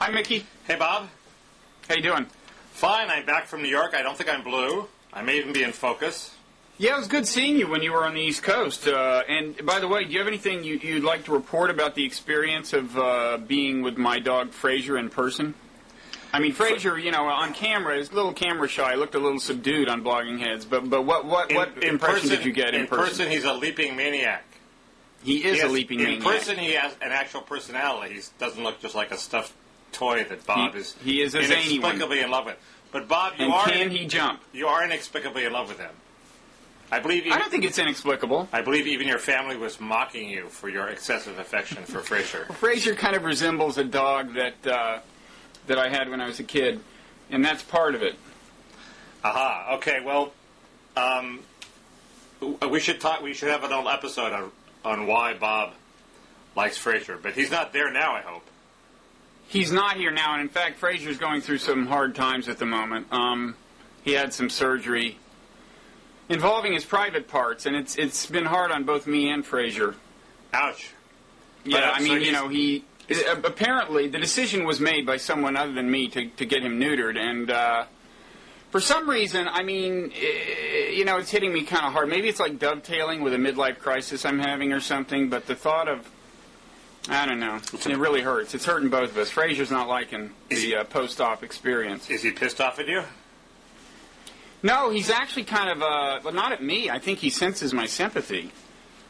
Hi, Mickey. Hey, Bob. How you doing? Fine. I'm back from New York. I don't think I'm blue. I may even be in focus. Yeah, it was good seeing you when you were on the East Coast. And by the way, do you have anything you'd like to report about the experience of being with my dog Frazier in person? I mean, Frazier, you know, on camera is a little camera shy. Looked a little subdued on Blogging Heads. But what impression did you get in person? In person, he's a leaping maniac. He is a leaping maniac. In person, he has an actual personality. He doesn't look just like a stuffed toy that Bob is he is a zany one. Inexplicably in love with. But Bob, can he jump? You are inexplicably in love with him. I don't think it's inexplicable. I believe even your family was mocking you for your excessive affection for Frazier. Well, Frazier kind of resembles a dog that I had when I was a kid, and that's part of it. Aha. Okay. Well, we should talk. We should have an old episode on why Bob likes Frazier, but he's not there now, I hope. He's not here now, and in fact, Frazier's going through some hard times at the moment. He had some surgery involving his private parts, and it's been hard on both me and Frazier. Ouch. Yeah, I mean, you know, apparently the decision was made by someone other than me to get him neutered, and for some reason, I mean, you know, it's hitting me kind of hard. Maybe it's like dovetailing with a midlife crisis I'm having or something, but the thought of, I don't know, it really hurts. It's hurting both of us. Frazier's not liking the post-op experience. Is he pissed off at you? No, he's actually kind of, well, not at me. I think he senses my sympathy.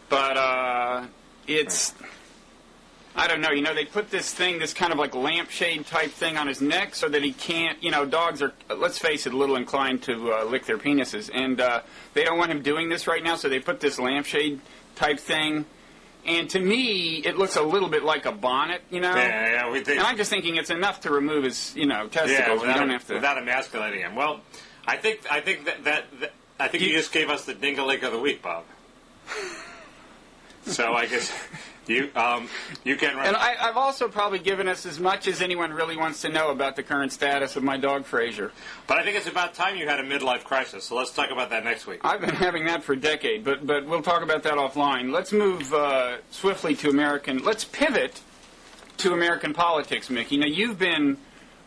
But it's, I don't know, you know, they put this thing, this kind of like lampshade type thing on his neck so that he can't, you know, dogs are, let's face it, a little inclined to lick their penises. And they don't want him doing this right now, so they put this lampshade type thing. And to me, it looks a little bit like a bonnet, you know? Yeah, and I'm just thinking it's enough to remove his, you know, testicles. Yeah, we don't have to. Without emasculating him. Well, I think you just gave us the ding-a-ling of the week, Bob. So I guess you can run. And I've also probably given us as much as anyone really wants to know about the current status of my dog Frazier. But I think it's about time you had a midlife crisis. So let's talk about that next week. I've been having that for a decade, but we'll talk about that offline. Let's move swiftly to let's pivot to American politics, Mickey. Now, you've been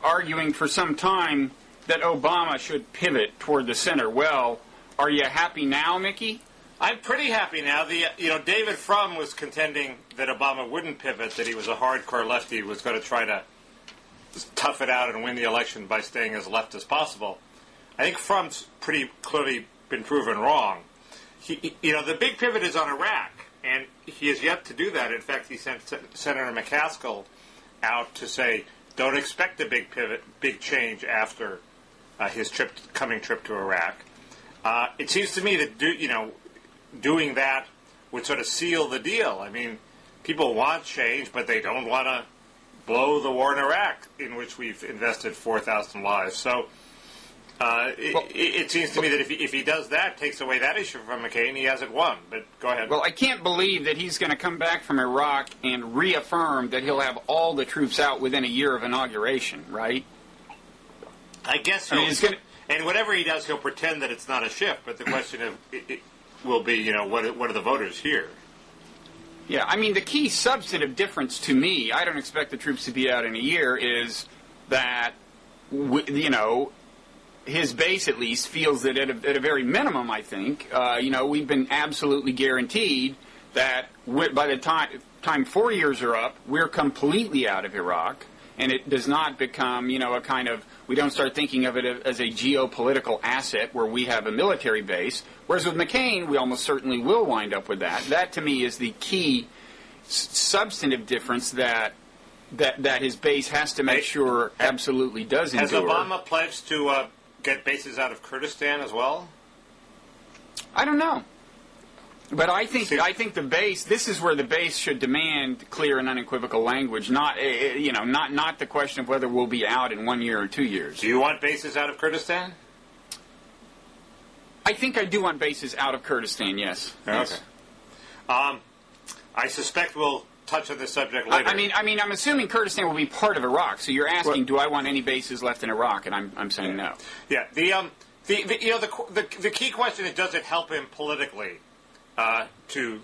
arguing for some time that Obama should pivot toward the center. Well, are you happy now, Mickey? I'm pretty happy now. David Frum was contending that Obama wouldn't pivot, that he was a hardcore lefty, was going to try to tough it out and win the election by staying as left as possible. I think Frum's pretty clearly been proven wrong. The big pivot is on Iraq, and he has yet to do that. In fact, he sent Senator McCaskill out to say, don't expect a big pivot, big change after his coming trip to Iraq. It seems to me that doing that would sort of seal the deal. I mean, people want change, but they don't want to blow the war in Iraq, in which we've invested 4,000 lives. So it seems to me that if he does that, takes away that issue from McCain, he hasn't won. But go ahead. Well, I can't believe that he's going to come back from Iraq and reaffirm that he'll have all the troops out within a year of inauguration, right? I guess so. And whatever he does, he'll pretend that it's not a shift. But the question will be, what are the voters here? Yeah, I mean, the key substantive difference to me, I don't expect the troops to be out in a year, is that, his base at least feels that at a very minimum, I think, we've been absolutely guaranteed that by the time 4 years are up, we're completely out of Iraq. And it does not become, a kind of, we don't start thinking of it as a geopolitical asset where we have a military base. Whereas with McCain, we almost certainly will wind up with that. That, to me, is the key substantive difference that his base has to make sure absolutely does endure. Has Obama pledged to get bases out of Kurdistan as well? I don't know. But I think the base. This is where the base should demand clear and unequivocal language. Not not the question of whether we'll be out in 1 year or 2 years. Do you want bases out of Kurdistan? I think I do want bases out of Kurdistan. Yes. Okay. Yes. I suspect we'll touch on this subject later. I mean, I'm assuming Kurdistan will be part of Iraq. So you're asking, do I want any bases left in Iraq? And I'm saying no. Yeah. The key question is, does it help him politically? To,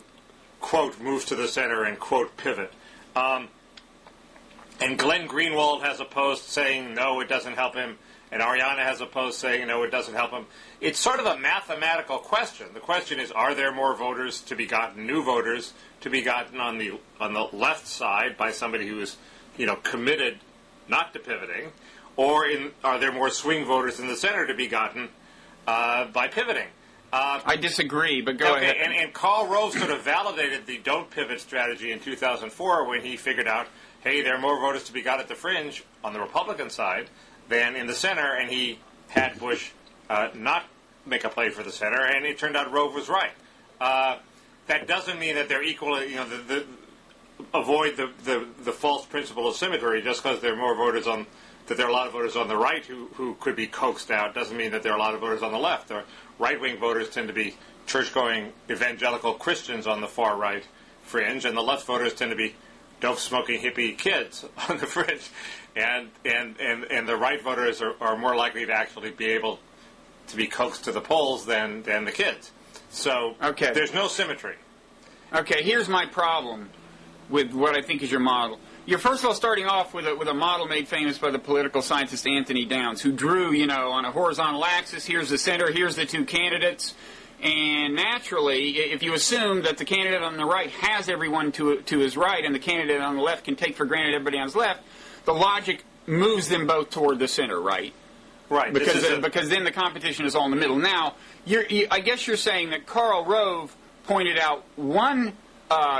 quote, move to the center and, quote, pivot. And Glenn Greenwald has a post saying, no, it doesn't help him. And Ariana has a post saying, no, it doesn't help him. It's sort of a mathematical question. The question is, are there more voters to be gotten, new voters to be gotten on the left side by somebody who is, committed not to pivoting? Or are there more swing voters in the center to be gotten by pivoting? I disagree, but go ahead. And Karl Rove sort of validated the don't pivot strategy in 2004 when he figured out, hey, there are more voters to be got at the fringe on the Republican side than in the center, and he had Bush not make a play for the center, and it turned out Rove was right. That doesn't mean that they're equally, avoid the false principle of symmetry. Just because there are more voters that there are a lot of voters on the right who could be coaxed out doesn't mean that there are a lot of voters on the left. The right-wing voters tend to be church-going evangelical Christians on the far right fringe, and the left voters tend to be dope-smoking hippie kids on the fringe. And the right voters are more likely to actually be able to be coaxed to the polls than the kids. So there's no symmetry. Okay, here's my problem with what I think is your model. You're first of all starting off with a model made famous by the political scientist Anthony Downs, who drew, on a horizontal axis, here's the center, here's the two candidates, and naturally, if you assume that the candidate on the right has everyone to his right and the candidate on the left can take for granted everybody on his left, the logic moves them both toward the center, right? Right. Because then the competition is all in the middle. Now, I guess you're saying that Karl Rove pointed out one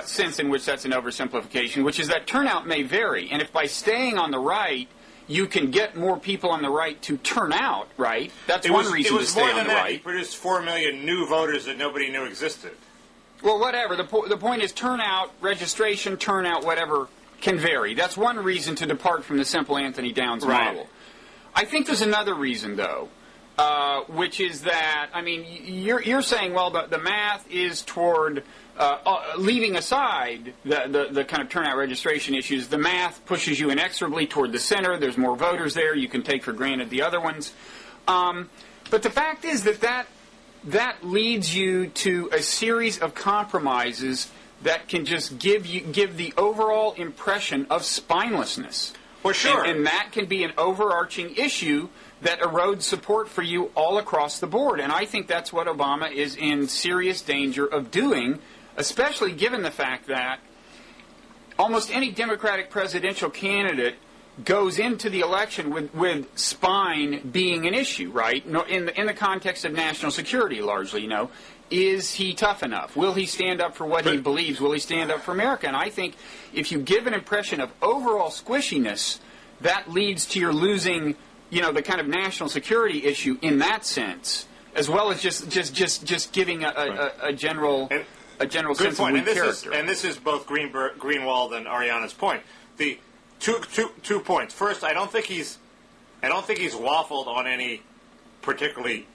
sense in which that's an oversimplification, which is that turnout may vary. And if by staying on the right, you can get more people on the right to turn out, right? That's one reason to stay on the right. It was more than that. He produced 4 million new voters that nobody knew existed. Well, whatever. The point is turnout, registration, turnout, whatever, can vary. That's one reason to depart from the simple Anthony Downs model. I think there's another reason, though, which is that, you're saying, well, the math is toward leaving aside the kind of turnout registration issues. The math pushes you inexorably toward the center. There's more voters there. You can take for granted the other ones. But the fact is that leads you to a series of compromises that can just give the overall impression of spinelessness. Well, sure. And that can be an overarching issue that erodes support for you all across the board. And I think that's what Obama is in serious danger of doing, especially given the fact that almost any Democratic presidential candidate goes into the election with spine being an issue, right? In the context of national security, largely, Is he tough enough? Will he stand up for what he believes? Will he stand up for America? And I think if you give an impression of overall squishiness, that leads to your losing, the kind of national security issue in that sense, as well as just giving a general sense of weak character. And this is both Greenwald and Ariana's point. The two points. First, I don't think he's waffled on any particularly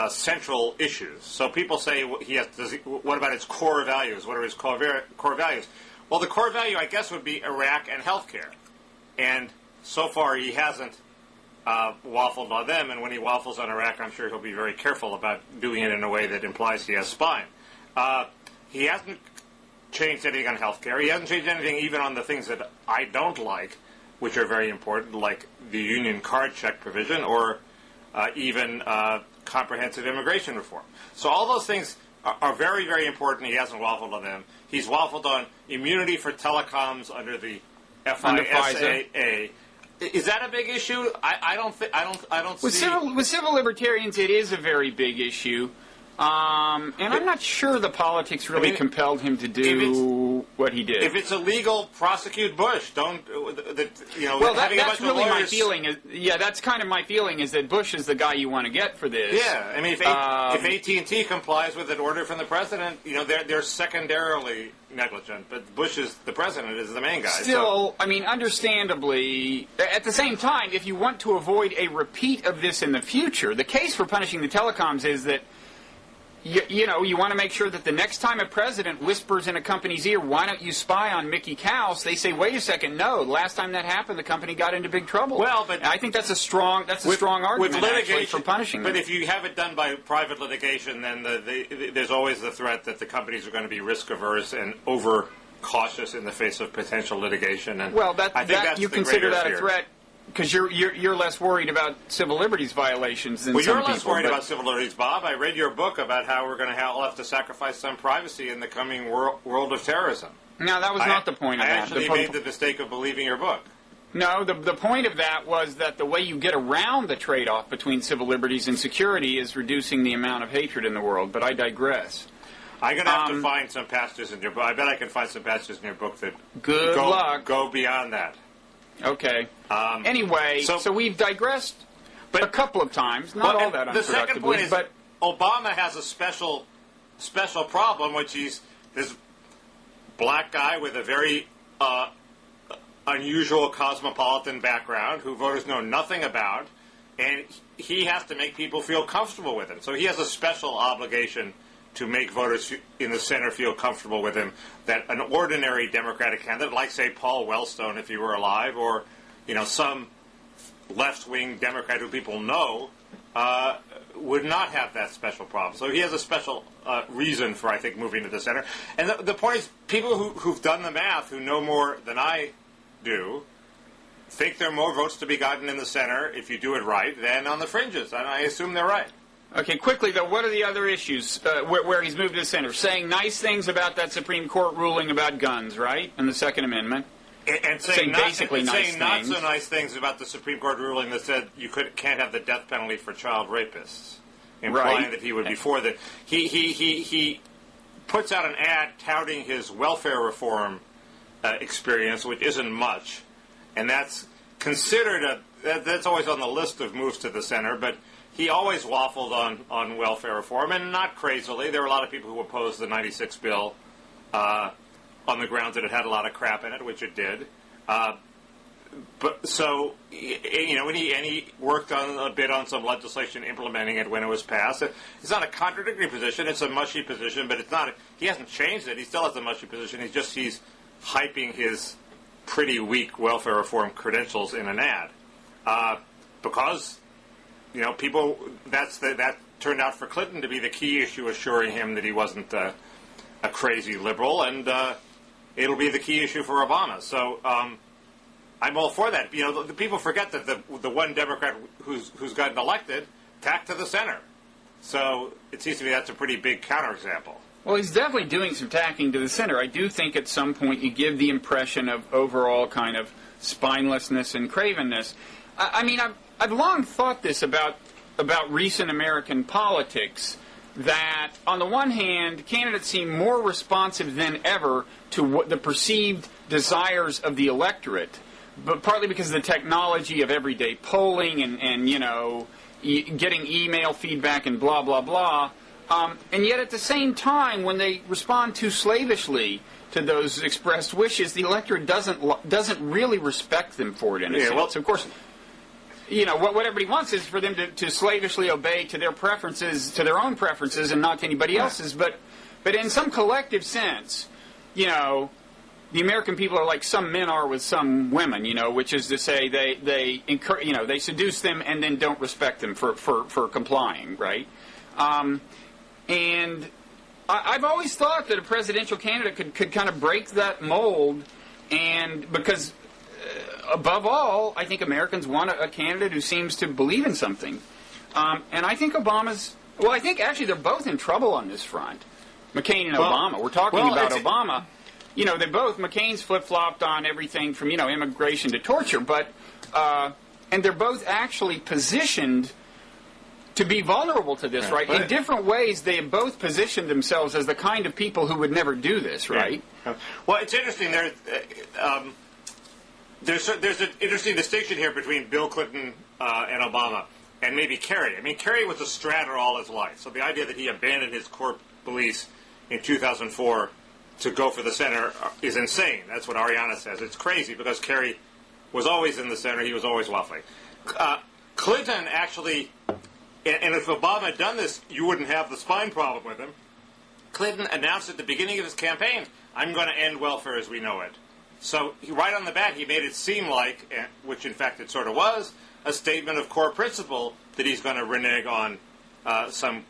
central issues. So people say what about its core values? What are his core values? Well, the core value, I guess, would be Iraq and healthcare. And so far, he hasn't waffled on them. And when he waffles on Iraq, I'm sure he'll be very careful about doing it in a way that implies he has spine. He hasn't changed anything on healthcare. He hasn't changed anything even on the things that I don't like, which are very important, like the union card check provision or even comprehensive immigration reform. So all those things are very, very important. He hasn't waffled on them. He's waffled on immunity for telecoms under the FISA. Is that a big issue? I don't see. With civil libertarians, it is a very big issue. And I'm not sure the politics really compelled him to do what he did. If it's illegal, prosecute Bush. Don't, well, that's really my feeling. That's kind of my feeling is that Bush is the guy you want to get for this. Yeah, if AT&T complies with an order from the president, they're secondarily negligent. But Bush is the president, is the main guy. Still, understandably, at the same time, if you want to avoid a repeat of this in the future, the case for punishing the telecoms is that you want to make sure that the next time a president whispers in a company's ear, why don't you spy on Mickey Kaus? They say, wait a second, no. The last time that happened, the company got into big trouble. Well, but I think that's a strong argument with litigation, for punishing them. But if you have it done by private litigation, then there's always the threat that the companies are going to be risk averse and cautious in the face of potential litigation. And well, I think that's you the consider that fear. a threat because you're less worried about civil liberties violations than some people. Well, you're less worried about civil liberties, Bob. I read your book about how we're going to all have to sacrifice some privacy in the coming world of terrorism. No, that was not the point of that. I actually made the mistake of believing your book. No, the point of that was that the way you get around the trade-off between civil liberties and security is reducing the amount of hatred in the world, but I digress. I'm going to have to find some passages in your book. I bet I can find some passages in your book that Good luck. Go beyond that. Okay. Anyway, so we've digressed a couple of times, not all that unproductively. The second point is Obama has a special problem, which he's this black guy with a very unusual cosmopolitan background who voters know nothing about, and he has to make people feel comfortable with him. So he has a special obligation to make voters in the center feel comfortable with him that an ordinary Democratic candidate, like, say, Paul Wellstone, if he were alive, or, some left-wing Democrat who people know, would not have that special problem. So he has a special reason for, I think, moving to the center. And the point is, people who've done the math, who know more than I do, think there are more votes to be gotten in the center if you do it right than on the fringes. And I assume they're right. Okay, quickly, though, what are the other issues where he's moved to the center? Saying nice things about that Supreme Court ruling about guns, right, and the Second Amendment. And saying not so nice things about the Supreme Court ruling that said you can't have the death penalty for child rapists, implying that he would be for that. He puts out an ad touting his welfare reform experience, which isn't much, and that's considered that's always on the list of moves to the center, but he always waffled on welfare reform, and not crazily. There were a lot of people who opposed the 96 bill on the grounds that it had a lot of crap in it, which it did. But so, and he worked on a bit on some legislation implementing it when it was passed. It's not a contradictory position; it's a mushy position, but it's not. He hasn't changed it. He still has a mushy position. He's hyping his pretty weak welfare reform credentials in an ad because people. That turned out for Clinton to be the key issue, assuring him that he wasn't a crazy liberal, and it'll be the key issue for Obama. So I'm all for that. The people forget that the one Democrat who's gotten elected tacked to the center. So it seems to me that's a pretty big counterexample. Well, he's definitely doing some tacking to the center. I do think at some point you give the impression of overall kind of spinelessness and cravenness. I've long thought this about recent American politics, that on the one hand, candidates seem more responsive than ever to what the perceived desires of the electorate, but partly because of the technology of everyday polling and getting email feedback and blah, blah, blah. And yet at the same time, when they respond too slavishly to those expressed wishes, the electorate doesn't really respect them for it in a sense. Well, of course, what everybody wants is for them to slavishly obey to their preferences, to their own preferences, and not to anybody else's. But in some collective sense, the American people are like some men are with some women, which is to say they seduce them and then don't respect them for complying, right? And I've always thought that a presidential candidate could kind of break that mold, and because above all, I think Americans want a candidate who seems to believe in something. And I think I think actually they're both in trouble on this front, McCain and Obama. We're talking about Obama. McCain's flip-flopped on everything from, immigration to torture, and they're both actually positioned to be vulnerable to this, right? In different ways, they have both positioned themselves as the kind of people who would never do this, right? Yeah. Well, it's interesting. There's an interesting distinction here between Bill Clinton and Obama, and maybe Kerry. Kerry was a stratter all his life, so the idea that he abandoned his core beliefs in 2004 to go for the center is insane. That's what Ariana says. It's crazy because Kerry was always in the center. He was always waffling. Clinton actually, and if Obama had done this, you wouldn't have the spine problem with him. Clinton announced at the beginning of his campaign, I'm going to end welfare as we know it. So right on the bat, he made it seem like, which in fact it sort of was, a statement of core principle that he's going to renege on some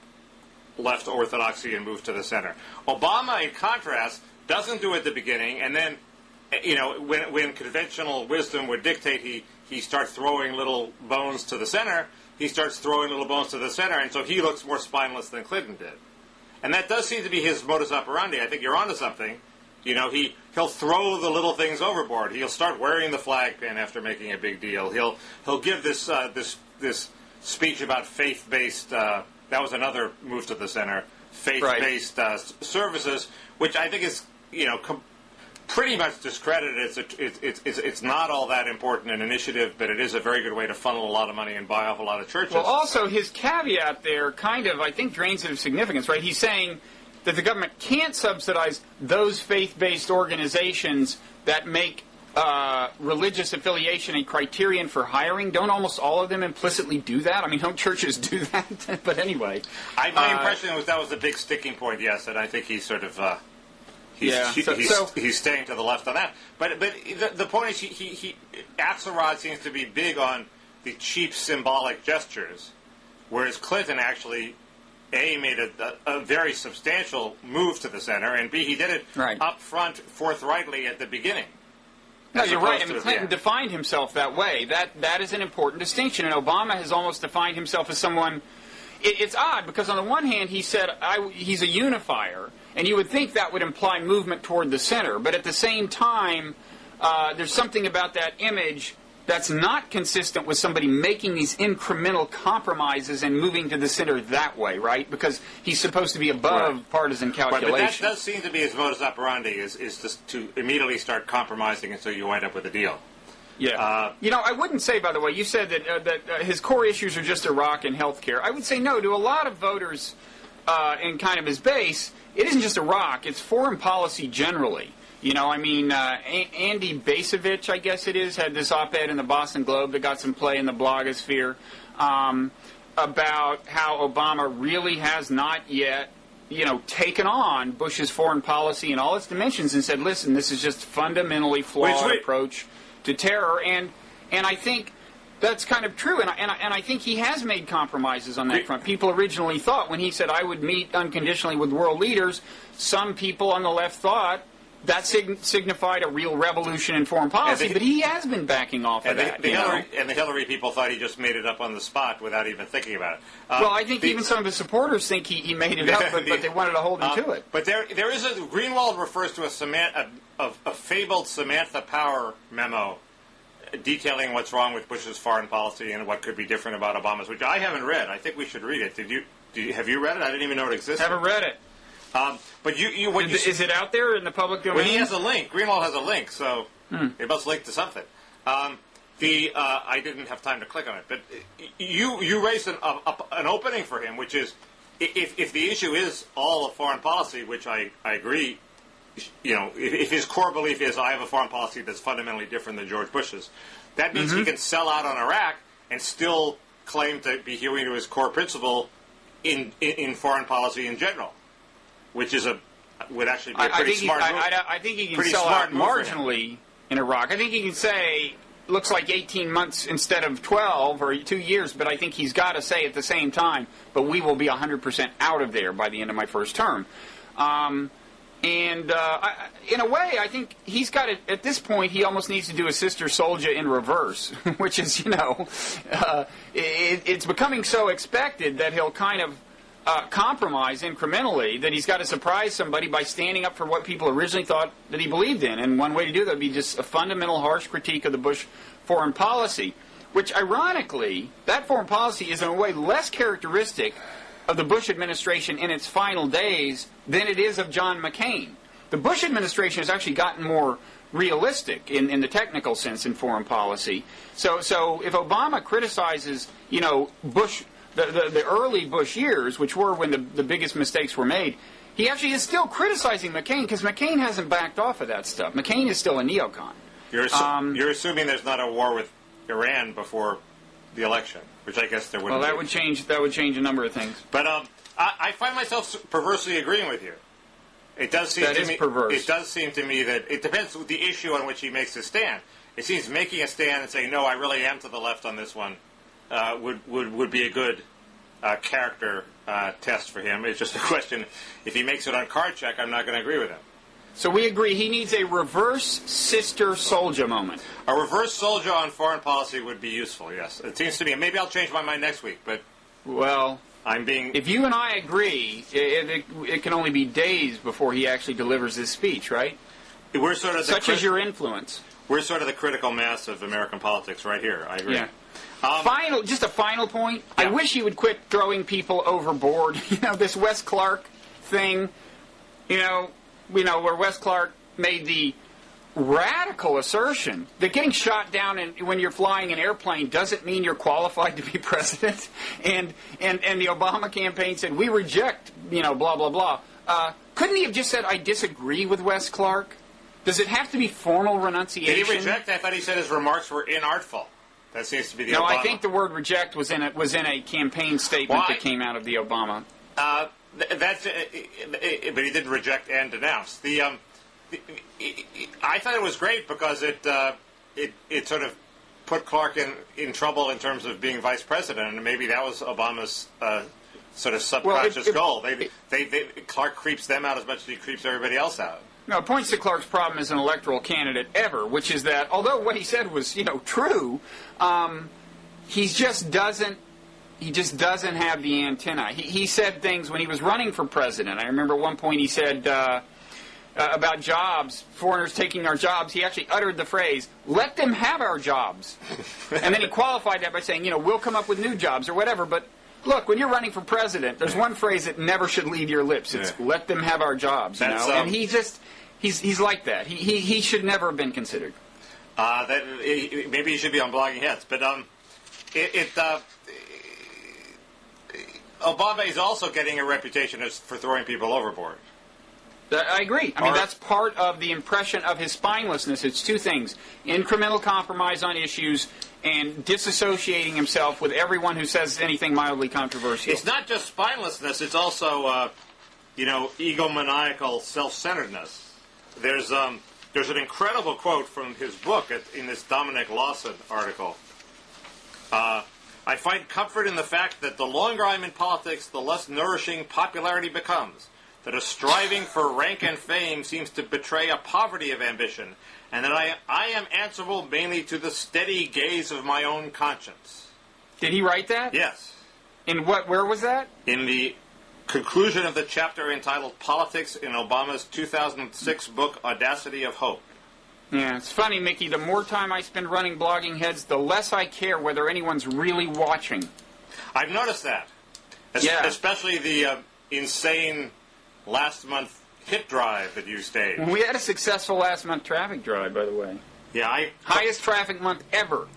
left orthodoxy and move to the center. Obama, in contrast, doesn't do at the beginning, and then, when conventional wisdom would dictate he starts throwing little bones to the center, he starts throwing little bones to the center, and so he looks more spineless than Clinton did. And that does seem to be his modus operandi. I think you're onto something. He'll throw the little things overboard. He'll start wearing the flag pin after making a big deal. He'll give this speech about faith-based. That was another move to the center. Faith-based services, which I think is pretty much discredited. It's not all that important an initiative, but it is a very good way to funnel a lot of money and buy off a lot of churches. Well, also his caveat there kind of, I think, drains it of significance, right? He's saying that the government can't subsidize those faith-based organizations that make religious affiliation a criterion for hiring. Don't almost all of them implicitly do that? I mean, don't churches do that? But anyway. My impression was that was a big sticking point, yes, and I think he's sort of... He's staying to the left on that. But the point is, Axelrod seems to be big on the cheap symbolic gestures, whereas Clinton actually, A, made a very substantial move to the center, and B, he did it up front, forthrightly at the beginning. No, you're right. I mean, Clinton defined himself that way. That is an important distinction, and Obama has almost defined himself as someone... It's odd, because on the one hand, he said he's a unifier, and you would think that would imply movement toward the center. But at the same time, there's something about that image that's not consistent with somebody making these incremental compromises and moving to the center that way, right? Because he's supposed to be above partisan calculation. Right, but that does seem to be his modus operandi, is to immediately start compromising until you wind up with a deal. Yeah. I wouldn't say, by the way, you said that his core issues are just Iraq and health care. I would say no. To a lot of voters in kind of his base, it isn't just Iraq. It's foreign policy generally. Andy Basovich, I guess it is, had this op-ed in the Boston Globe that got some play in the blogosphere about how Obama really has not yet, taken on Bush's foreign policy in all its dimensions and said, listen, this is just fundamentally flawed approach to terror, and I think that's kind of true, and I think he has made compromises on that front. People originally thought, when he said, I would meet unconditionally with world leaders, some people on the left thought that signified a real revolution in foreign policy, but he has been backing off of that. And the Hillary people thought he just made it up on the spot without even thinking about it. Well, I think even some of his supporters think he made it up, but they wanted to hold him to it. But there is Greenwald refers to a fabled Samantha Power memo detailing what's wrong with Bush's foreign policy and what could be different about Obama's, which I haven't read. I think we should read it. Have you read it? I didn't even know it existed. Haven't read it. But is it out there in the public domain? Well, he has a link. Greenwald has a link, so it must link to something. I didn't have time to click on it, but you raised an opening for him, which is if the issue is all of foreign policy, which I agree. If his core belief is I have a foreign policy that's fundamentally different than George Bush's, that means he can sell out on Iraq and still claim to be hewing to his core principle in foreign policy in general, which would actually be a pretty smart move. I think he can sell out marginally in Iraq. I think he can say, looks like 18 months instead of 12 or 2 years, but I think he's got to say at the same time, but we will be 100% out of there by the end of my first term. In a way, I think he's got it, at this point, he almost needs to do a Sister Souljah in reverse, which is, it's becoming so expected that he'll kind of compromise incrementally, that he's got to surprise somebody by standing up for what people originally thought that he believed in. And one way to do that would be just a fundamental harsh critique of the Bush foreign policy, which ironically, that foreign policy is in a way less characteristic of the Bush administration in its final days than it is of John McCain. The Bush administration has actually gotten more realistic in the technical sense in foreign policy. So if Obama criticizes, Bush, the early Bush years, which were when the biggest mistakes were made, he actually is still criticizing McCain because McCain hasn't backed off of that stuff. McCain is still a neocon. You're assuming there's not a war with Iran before the election, which I guess there wouldn't. Well, that would change a number of things. But I find myself perversely agreeing with you. It does seem to me perverse. It does seem to me that it depends on the issue on which he makes his stand. It seems making a stand and saying, "No, I really am to the left on this one," would be a good character test for him. It's just a question: if he makes it on card check, I'm not going to agree with him. So we agree he needs a reverse Sister Souljah moment. A reverse Souljah on foreign policy would be useful, yes. It seems to me. Maybe I'll change my mind next week, but... Well, if you and I agree, it can only be days before he actually delivers his speech, right? We're sort of such as your influence. We're sort of the critical mass of American politics right here. I agree. Yeah. Just a final point. Yeah. I wish he would quit throwing people overboard. This Wes Clark thing. Where Wes Clark made the radical assertion that getting shot down when you're flying an airplane doesn't mean you're qualified to be president, and the Obama campaign said we reject blah blah blah. Couldn't he have just said I disagree with Wes Clark? Does it have to be formal renunciation? Did he reject? I thought he said his remarks were inartful. That seems to be the No, Obama. I think the word reject was in a campaign statement that came out of the Obama. But he didn't reject and denounce. I thought it was great because it sort of put Clark in trouble in terms of being vice president, and maybe that was Obama's sort of subconscious goal. Clark creeps them out as much as he creeps everybody else out. No, it points to Clark's problem as an electoral candidate ever, which is that although what he said was true, he just doesn't have the antenna. He said things when he was running for president. I remember at one point he said about jobs, foreigners taking our jobs. He actually uttered the phrase, "Let them have our jobs," and then he qualified that by saying, we'll come up with new jobs or whatever. But look, when you're running for president, there's one phrase that never should leave your lips. It's "Let them have our jobs." And he's like that. He should never have been considered. Maybe he should be on Blogging Heads, but Obama is also getting a reputation for throwing people overboard. I agree. I mean, that's part of the impression of his spinelessness. It's two things: incremental compromise on issues and disassociating himself with everyone who says anything mildly controversial. It's not just spinelessness; it's also, egomaniacal self-centeredness. There's an incredible quote from his book in this Dominic Lawson article. I find comfort in the fact that the longer I'm in politics, the less nourishing popularity becomes. That a striving for rank and fame seems to betray a poverty of ambition, and that I am answerable mainly to the steady gaze of my own conscience. Did he write that? Yes. Where was that? In the conclusion of the chapter entitled Politics in Obama's 2006 book, Audacity of Hope. Yeah, it's funny, Mickey. The more time I spend running Blogging Heads, the less I care whether anyone's really watching. I've noticed that. Especially the insane last month hit drive that you staged. We had a successful last month traffic drive, by the way. Yeah, highest traffic month ever.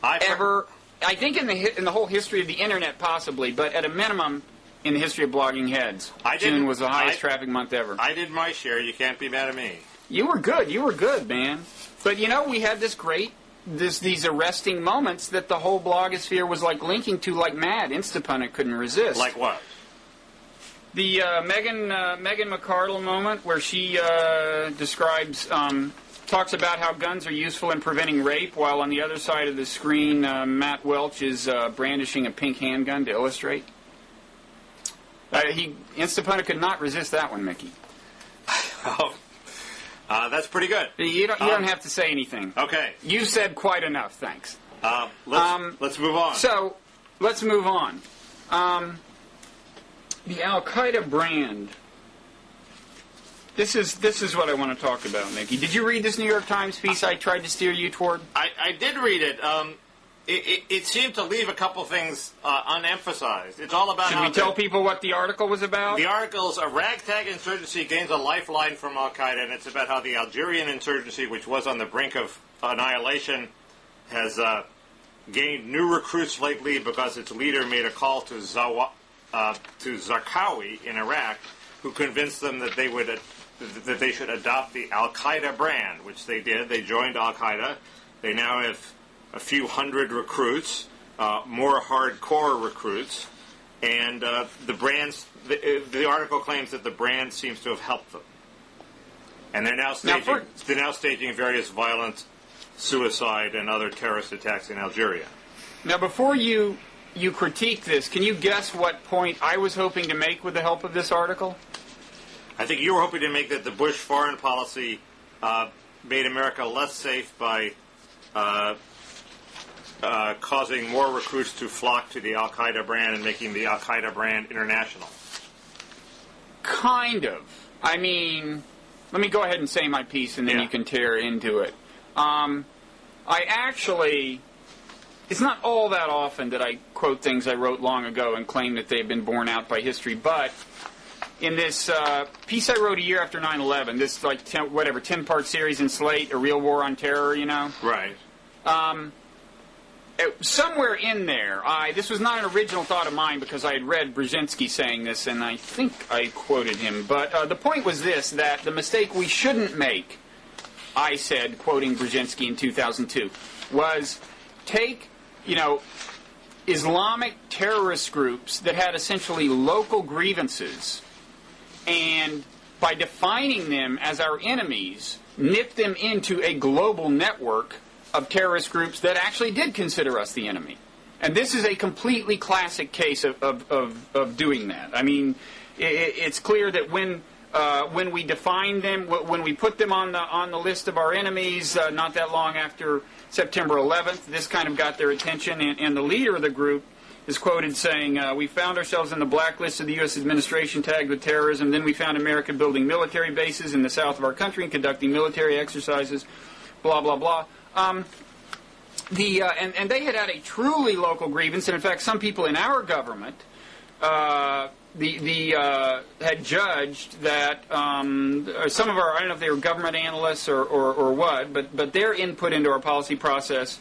Ever. I think in the whole history of the internet, possibly, but at a minimum, in the history of Blogging Heads, June was the highest traffic month ever. I did my share. You can't be mad at me. You were good, man. But we had these arresting moments that the whole blogosphere was linking to like mad. Instapundit couldn't resist. Like what? The Meghan McCardle moment where she talks about how guns are useful in preventing rape, while on the other side of the screen, Matt Welch is brandishing a pink handgun to illustrate. Instapundit could not resist that one, Mickey. That's pretty good. You don't have to say anything. Okay. You said quite enough, thanks. Let's move on. So, let's move on. The Al-Qaeda brand. This is what I want to talk about, Mickey. Did you read this New York Times piece I tried to steer you toward? I did read it. It seemed to leave a couple things unemphasized. It's all about Should we tell people what the article was about? The article's a ragtag insurgency gains a lifeline from Al-Qaeda, and it's about how the Algerian insurgency, which was on the brink of annihilation, has gained new recruits lately because its leader made a call to Zarqawi in Iraq, who convinced them that they should adopt the Al-Qaeda brand, which they did. They joined Al-Qaeda. They now have a few hundred recruits, more hardcore recruits, and the article claims that the brand seems to have helped them. And they're now staging various violent suicide and other terrorist attacks in Algeria. Now, before you critique this, can you guess what point I was hoping to make with the help of this article? I think you were hoping to make that the Bush foreign policy made America less safe by causing more recruits to flock to the Al-Qaeda brand and making the Al-Qaeda brand international. Kind of. I mean, let me go ahead and say my piece, and then you can tear into it. It's not all that often that I quote things I wrote long ago and claim that they've been borne out by history, but in this piece I wrote a year after 9/11, this 10-part series in Slate, A Real War on Terror, you know? Right. Somewhere in there, this was not an original thought of mine because I had read Brzezinski saying this, and I think I quoted him, but the point was this, that the mistake we shouldn't make, I said, quoting Brzezinski in 2002, was take, Islamic terrorist groups that had essentially local grievances, and by defining them as our enemies, knit them into a global network of terrorist groups that actually did consider us the enemy. And this is a completely classic case of doing that. I mean, it's clear that when we define them, when we put them on the list of our enemies, not that long after September 11th, this kind of got their attention, and the leader of the group is quoted saying, we found ourselves in the blacklist of the U.S. administration tagged with terrorism. Then we found America building military bases in the south of our country and conducting military exercises, blah, blah, blah. And they had a truly local grievance, and in fact, some people in our government had judged that some of our, I don't know if they were government analysts or what, but their input into our policy process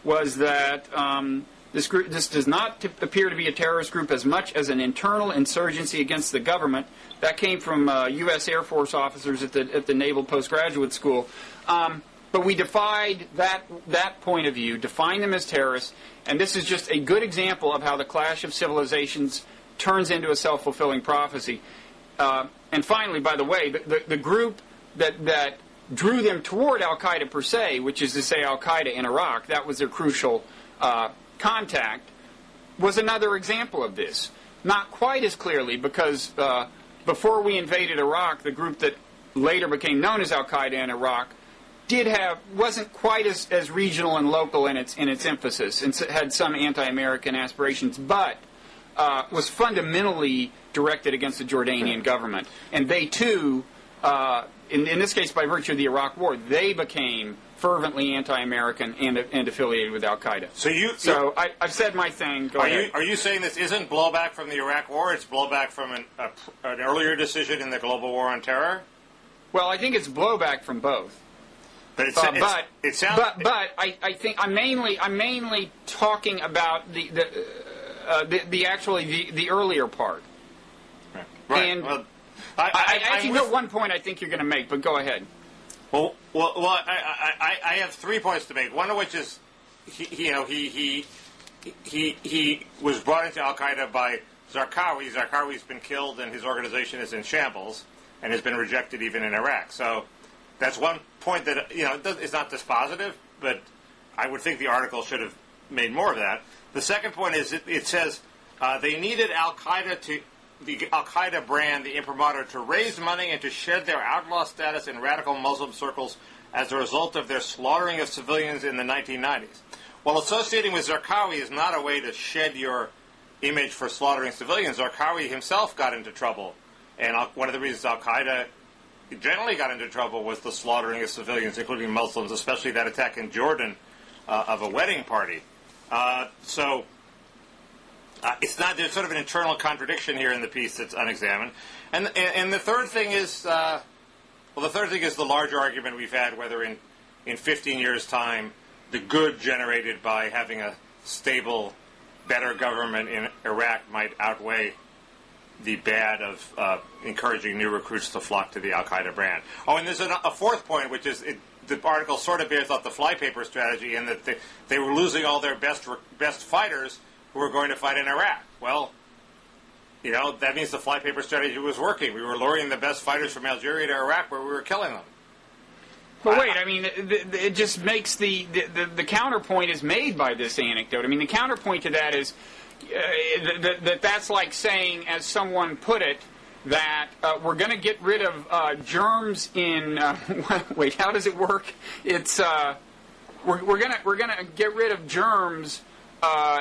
was that this does not appear to be a terrorist group as much as an internal insurgency against the government. That came from U.S. Air Force officers at the Naval Postgraduate School. But we defied that point of view, defined them as terrorists, and this is just a good example of how the clash of civilizations turns into a self-fulfilling prophecy. And finally, by the way, the group that drew them toward Al-Qaeda per se, which is to say Al-Qaeda in Iraq, that was their crucial contact, was another example of this. Not quite as clearly, because before we invaded Iraq, the group that later became known as Al-Qaeda in Iraq wasn't quite as regional and local in its emphasis, and had some anti-American aspirations, but was fundamentally directed against the Jordanian government. And they too, in this case by virtue of the Iraq War, they became fervently anti-American and affiliated with Al-Qaeda. So I've said my thing. Go ahead. Are you saying this isn't blowback from the Iraq War? It's blowback from an earlier decision in the global war on terror? Well, I think it's blowback from both. But I think I'm mainly talking about the earlier part. Right. And well, I actually know one point I think you're going to make, but go ahead. Well, I have 3 points to make. One of which is he was brought into Al Qaeda by Zarqawi. Zarqawi's been killed, and his organization is in shambles, and has been rejected even in Iraq. So that's one point that is not dispositive, but I would think the article should have made more of that. The second point is it says they needed the Al-Qaeda brand, the imprimatur, to raise money and to shed their outlaw status in radical Muslim circles as a result of their slaughtering of civilians in the 1990s. While associating with Zarqawi is not a way to shed your image for slaughtering civilians, Zarqawi himself got into trouble. And one of the reasons Al-Qaeda generally got into trouble was the slaughtering of civilians, including Muslims, especially that attack in Jordan of a wedding party. It's not. There's sort of an internal contradiction here in the piece that's unexamined. And the third thing is, the larger argument we've had whether in 15 years' time the good generated by having a stable, better government in Iraq might outweigh the bad of encouraging new recruits to flock to the Al-Qaeda brand. Oh, and there's a fourth point, which is the article sort of bears out the flypaper strategy, in that they were losing all their best fighters who were going to fight in Iraq. Well, that means the flypaper strategy was working. We were luring the best fighters from Algeria to Iraq, where we were killing them. But wait, I mean, it just makes the counterpoint is made by this anecdote. I mean, the counterpoint to that is that's like saying, as someone put it, that we're going to get rid of germs in. Wait, how does it work? It's we're gonna get rid of germs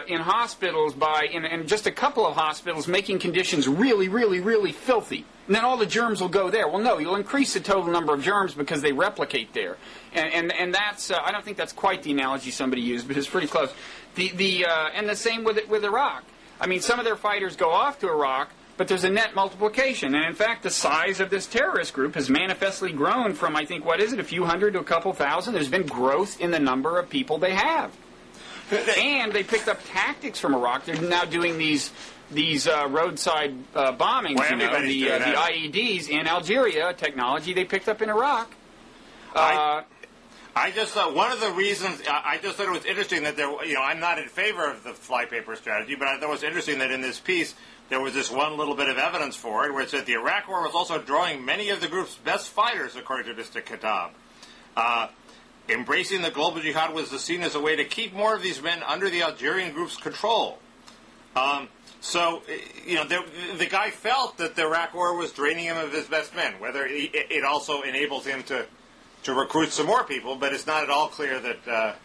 in hospitals by in just a couple of hospitals making conditions really, really, really filthy. And then all the germs will go there. Well, no, you'll increase the total number of germs because they replicate there. And that's I don't think that's quite the analogy somebody used, but it's pretty close. And the same with Iraq. I mean, some of their fighters go off to Iraq, but there's a net multiplication. And in fact, the size of this terrorist group has manifestly grown from, I think, a few hundred to a couple thousand. There's been growth in the number of people they have. And they picked up tactics from Iraq. They're now doing these roadside bombings, well, the IEDs in Algeria, technology they picked up in Iraq. I just thought one of the reasons I just thought it was interesting that I'm not in favor of the flypaper strategy, but I thought it was interesting that in this piece there was this one little bit of evidence for it, where it said the Iraq War was also drawing many of the group's best fighters, according to Mr. Khattab. Embracing the global jihad was seen as a way to keep more of these men under the Algerian group's control. So, the guy felt that the Iraq War was draining him of his best men. Whether it also enabled him to recruit some more people, but it's not at all clear that,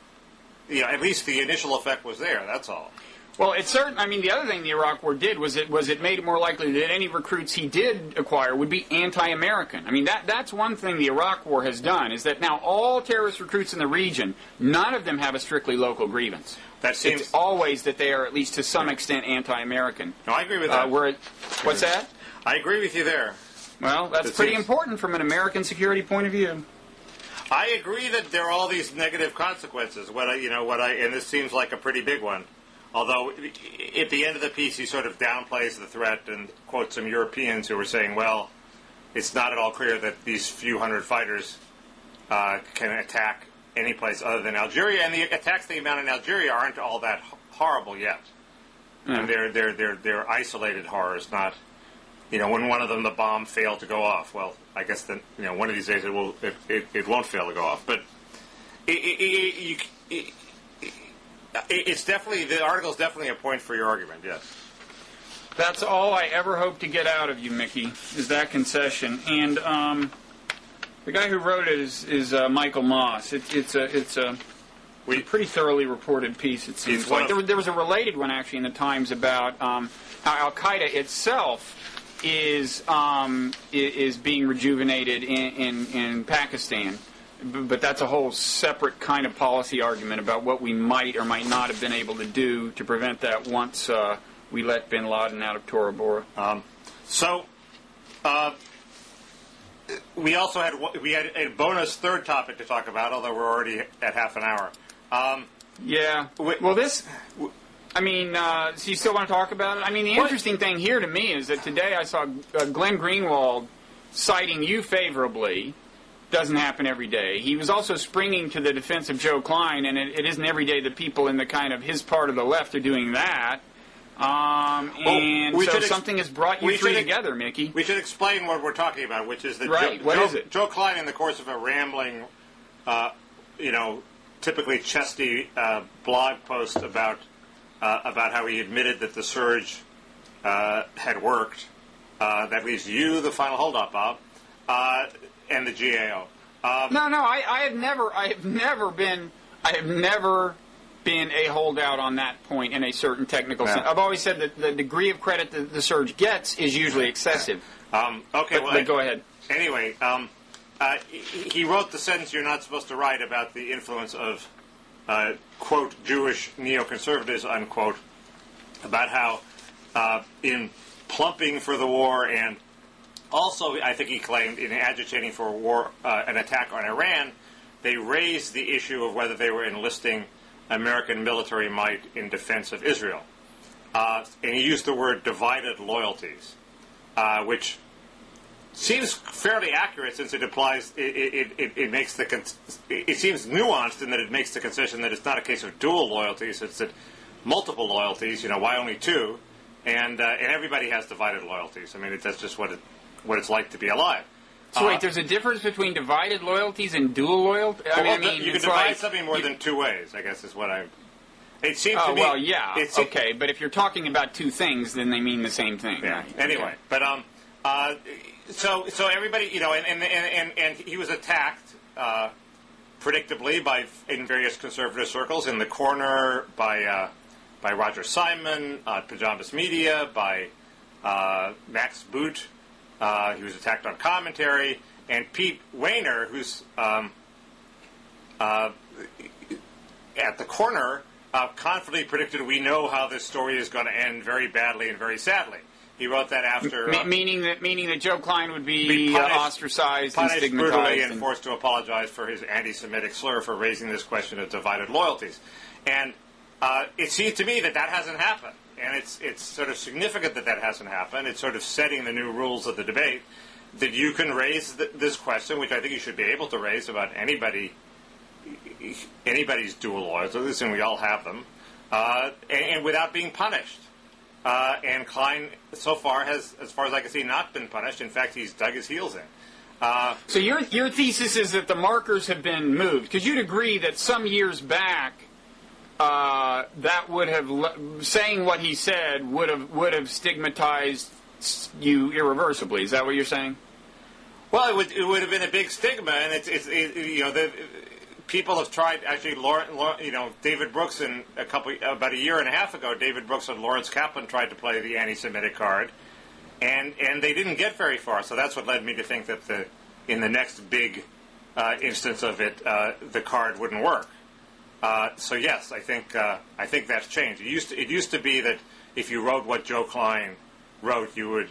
at least the initial effect was there. That's all. Well, it's certain. I mean, the other thing the Iraq War did was it made it more likely that any recruits he did acquire would be anti-American. I mean, that's one thing the Iraq War has done, is that now all terrorist recruits in the region, none of them have a strictly local grievance. It's always that they are at least to some extent anti-American. No, I agree with that. What's that? I agree with you there. Well, that's pretty important from an American security point of view. I agree that there are all these negative consequences. And this seems like a pretty big one. Although, at the end of the piece, he sort of downplays the threat and quotes some Europeans who were saying, well, it's not at all clear that these few hundred fighters can attack any place other than Algeria, and the attacks they mount in Algeria aren't all that horrible yet. And they're isolated horrors, not, when one of them, the bomb failed to go off. Well, I guess that, one of these days it won't fail to go off. But it's definitely, the article's definitely a point for your argument, yes. That's all I ever hope to get out of you, Mickey, is that concession. And the guy who wrote it is Michael Moss. It's a pretty thoroughly reported piece, it seems like. There was a related one, actually, in the Times about how Al-Qaeda itself is being rejuvenated in Pakistan. But that's a whole separate kind of policy argument about what we might or might not have been able to do to prevent that once we let bin Laden out of Tora Bora. We also had a bonus third topic to talk about, although we're already at half an hour. Well, this... I mean, so you still want to talk about it? I mean, the interesting thing here to me is that today I saw Glenn Greenwald citing you favorably. Doesn't happen every day. He was also springing to the defense of Joe Klein, and it isn't every day that people in the kind of his part of the left are doing that. Something has brought you three together, Mickey. We should explain what we're talking about, which is that what is it? Joe Klein, in the course of a rambling, typically chesty blog post about how he admitted that the surge had worked. That leaves you the final holdout, Bob. And the GAO. I have never been a holdout on that point in a certain technical sense. I've always said that the degree of credit that the surge gets is usually excessive. But go ahead. Anyway, he wrote the sentence you're not supposed to write about the influence of, quote, Jewish neoconservatives, unquote, about how in plumping for the war and also, I think he claimed, in agitating for a war, an attack on Iran, they raised the issue of whether they were enlisting American military might in defense of Israel. And he used the word divided loyalties, which seems fairly accurate since it applies. It makes it seems nuanced in that it makes the concession that it's not a case of dual loyalties; it's that multiple loyalties. Why only two? And everybody has divided loyalties. I mean, that's just what it's like to be alive. So wait, there's a difference between divided loyalties and dual loyalty? You can divide something more than two ways, I guess, is what I... It seems to me... okay, but if you're talking about two things, then they mean the same thing. Yeah, right? anyway, okay. So everybody, and he was attacked, predictably, in various conservative circles. In the Corner by Roger Simon, Pajamas Media, by Max Boot. He was attacked on commentary, and Pete Wehner, who's at the Corner, confidently predicted, we know how this story is going to end very badly and very sadly. He wrote that after... meaning that Joe Klein would be ostracized and punished stigmatized. Brutally and forced to apologize for his anti-Semitic slur for raising this question of divided loyalties. And it seems to me that hasn't happened. And it's sort of significant that hasn't happened. It's sort of setting the new rules of the debate that you can raise this question, which I think you should be able to raise about anybody's dual loyalties, and we all have them, and without being punished. And Klein, so far, has, as far as I can see, not been punished. In fact, he's dug his heels in. So your thesis is that the markers have been moved, because you'd agree that some years back, that would have saying what he said would have stigmatized you irreversibly. Is that what you're saying? Well, it would have been a big stigma, and people have tried. Actually, David Brooks about a year and a half ago, David Brooks and Lawrence Kaplan tried to play the anti-Semitic card, and they didn't get very far. So that's what led me to think that in the next big instance of it, the card wouldn't work. So yes, I think that's changed. It used to be that if you wrote what Joe Klein wrote, you would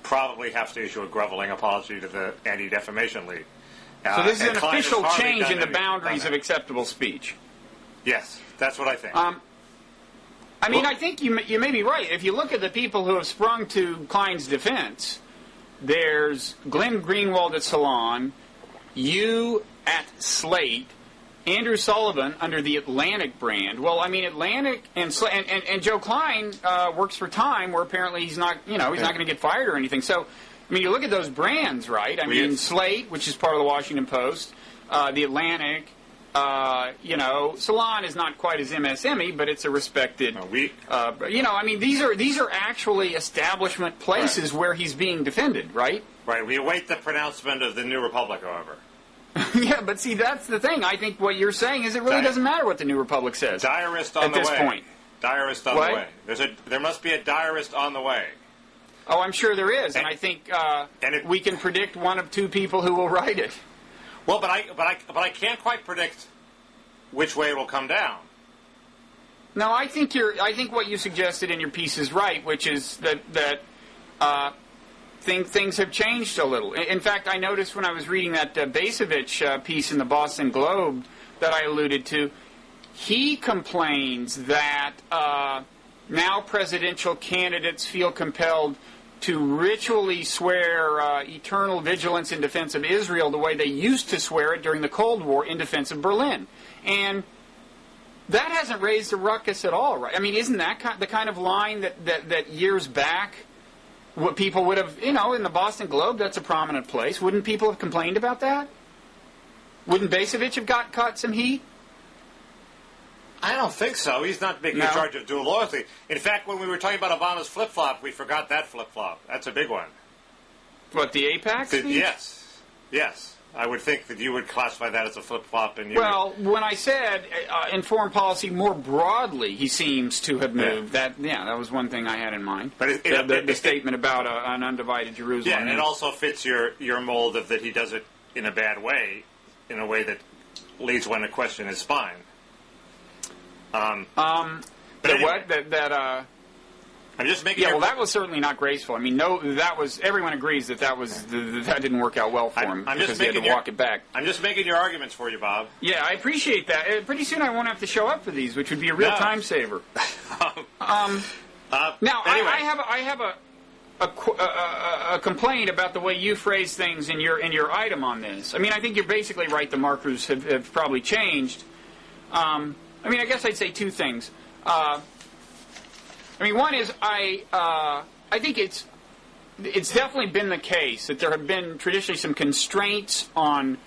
probably have to issue a groveling apology to the Anti-Defamation League. So this is an Klein official change in the boundaries of it. acceptable speech. Yes, that's what I think. I think you may be right. If you look at the people who have sprung to Klein's defense, there's Glenn Greenwald at Salon, you at Slate, Andrew Sullivan under the Atlantic brand. Well, Atlantic and Joe Klein works for Time, where apparently he's not going to get fired or anything. So, you look at those brands, right? Slate, which is part of the Washington Post, the Atlantic, Salon is not quite as MSM-y, but it's a respected. These are actually establishment places where he's being defended, right? Right. We await the pronouncement of the New Republic, however. Yeah, but see, that's the thing. I think what you're saying is it really doesn't matter what the New Republic says. Diarist on the way. At this point. Diarist on the way. There must be a diarist on the way. Oh, I'm sure there is, and I think we can predict one of two people who will write it. Well, but I can't quite predict which way it will come down. No, I think what you suggested in your piece is right, which is that things have changed a little. In fact, I noticed when I was reading that Basevich piece in the Boston Globe that I alluded to, he complains that now presidential candidates feel compelled to ritually swear eternal vigilance in defense of Israel the way they used to swear it during the Cold War in defense of Berlin. And that hasn't raised a ruckus at all, right? Isn't that the kind of line that years back what people would have, in the Boston Globe, that's a prominent place. Wouldn't people have complained about that? Wouldn't Basevich have caught some heat? I don't think so. He's not in charge of dual loyalty. In fact, when we were talking about Obama's flip-flop, we forgot that flip-flop. That's a big one. What, the AIPAC speech? Yes. I would think that you would classify that as a flip-flop. When I said in foreign policy more broadly, he seems to have moved. That was one thing I had in mind. But the statement about an undivided Jerusalem. Yeah, and it also fits your mold of that he does it in a bad way, in a way that leads one to question his spine. But anyway. I'm just making. Yeah, that was certainly not graceful. That was. Everyone agrees that that didn't work out well for him because he had to walk it back. I'm just making your arguments for you, Bob. Yeah, I appreciate that. Pretty soon I won't have to show up for these, which would be a real time saver. Now anyway. I have a complaint about the way you phrase things in your item on this. I think you're basically right. The markers have probably changed. I guess I'd say two things. One is I think it's definitely been the case that there have been traditionally some constraints on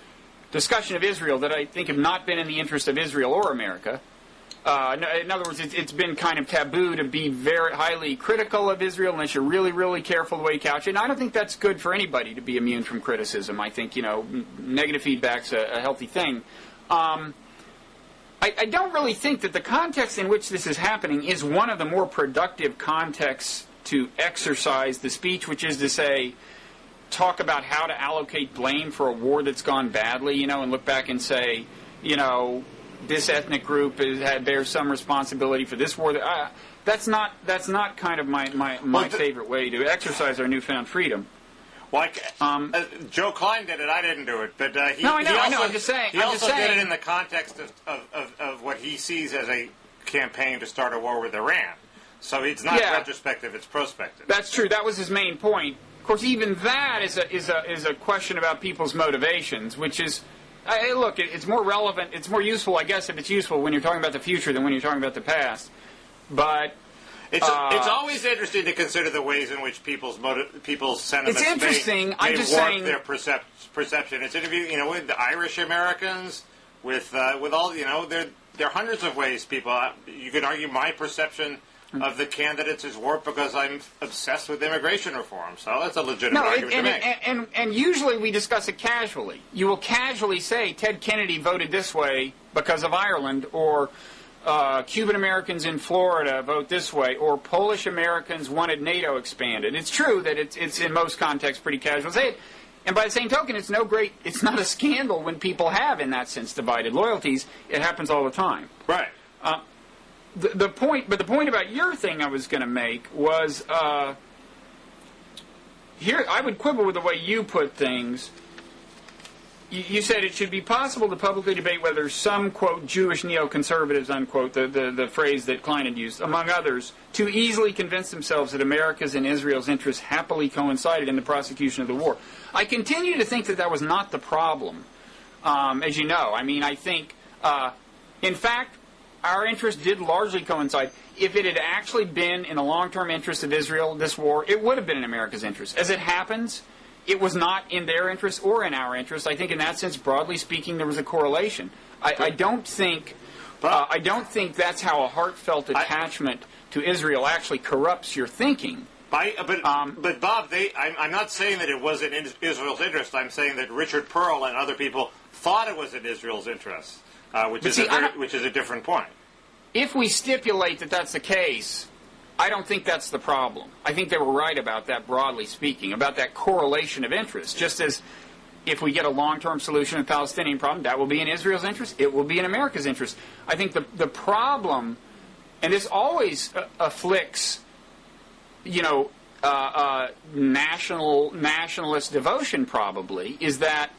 discussion of Israel that I think have not been in the interest of Israel or America. in other words, it's been kind of taboo to be very highly critical of Israel unless you're really, really careful the way you couch it. And I don't think that's good for anybody to be immune from criticism. I think, negative feedback's a healthy thing. I don't really think that the context in which this is happening is one of the more productive contexts to exercise the speech, which is to say, talk about how to allocate blame for a war that's gone badly, and look back and say, this ethnic group bears some responsibility for this war. That's not kind of my favorite way to exercise our newfound freedom. Joe Klein did it. I didn't do it, but I know. I'm just saying. He also did it in the context of what he sees as a campaign to start a war with Iran. So it's not retrospective; it's prospective. That's true. That was his main point. Of course, even that is a question about people's motivations, which is, look, it's more relevant. It's more useful, I guess, if it's useful when you're talking about the future than when you're talking about the past. But it's always interesting to consider the ways in which people's sentiments may warp their perception. It's interviewing, with the Irish Americans, with all, there are hundreds of ways people. You could argue my perception of the candidates is warped because I'm obsessed with immigration reform. So that's a legitimate argument to make. And usually we discuss it casually. You will casually say Ted Kennedy voted this way because of Ireland, or Cuban Americans in Florida vote this way, or Polish Americans wanted NATO expanded. It's true that it's in most contexts pretty casual. Say it. And by the same token, it's not a scandal when people have, in that sense, divided loyalties. It happens all the time. Right. The point about your thing I was going to make was, here I would quibble with the way you put things. You said it should be possible to publicly debate whether some, quote, Jewish neoconservatives, unquote, the phrase that Klein had used, among others, too easily convince themselves that America's and Israel's interests happily coincided in the prosecution of the war. I continue to think that was not the problem, as you know. I mean, I think, in fact, our interests did largely coincide. If it had actually been in the long-term interest of Israel, this war, it would have been in America's interest. As it happens, it was not in their interest or in our interest. I think in that sense, broadly speaking, there was a correlation. I don't think that's how a heartfelt attachment to Israel actually corrupts your thinking. But Bob, I'm not saying that it was in Israel's interest. I'm saying that Richard Pearl and other people thought it was in Israel's interest, which is a different point. If we stipulate that that's the case, I don't think that's the problem. I think they were right about that, broadly speaking, about that correlation of interest. Just as if we get a long-term solution to the Palestinian problem, that will be in Israel's interest, it will be in America's interest. I think the problem, and this always afflicts, nationalist devotion probably, is that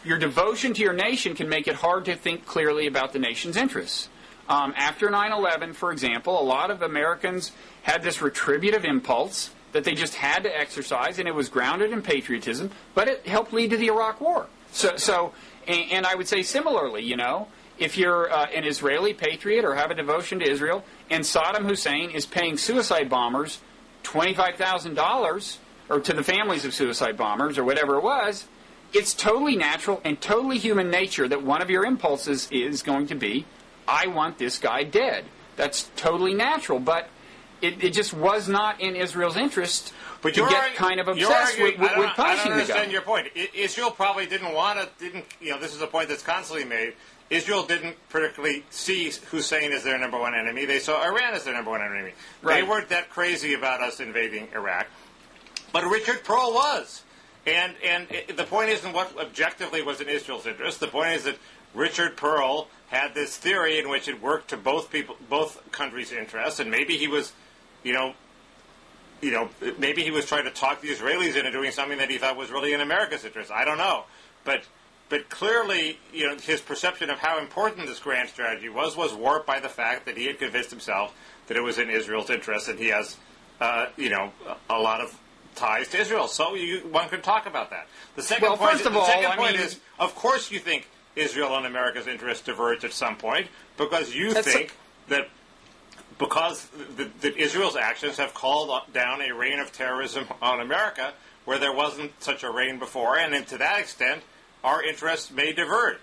your devotion to your nation can make it hard to think clearly about the nation's interests. After 9/11, for example, a lot of Americans had this retributive impulse that they just had to exercise, and it was grounded in patriotism, but it helped lead to the Iraq War. And I would say similarly, if you're an Israeli patriot or have a devotion to Israel, and Saddam Hussein is paying suicide bombers $25,000, or to the families of suicide bombers, or whatever it was, it's totally natural and totally human nature that one of your impulses is going to be, I want this guy dead. That's totally natural, but it just was not in Israel's interest to get kind of obsessed with punishing the guy. I don't understand your point. Israel probably didn't, this is a point that's constantly made, Israel didn't particularly see Hussein as their number one enemy. They saw Iran as their number one enemy. Right. They weren't that crazy about us invading Iraq. But Richard Pearl was. And the point isn't what objectively was in Israel's interest. The point is that Richard Pearl had this theory in which it worked to both countries' interests, and maybe he was, maybe he was trying to talk the Israelis into doing something that he thought was really in America's interest. I don't know, but clearly, his perception of how important this grand strategy was warped by the fact that he had convinced himself that it was in Israel's interest, and he has, a lot of ties to Israel. So one could talk about that. The second point is, of course, you think Israel and America's interests diverged at some point because you think that Israel's actions have called down a reign of terrorism on America where there wasn't such a reign before, and to that extent, our interests may diverge.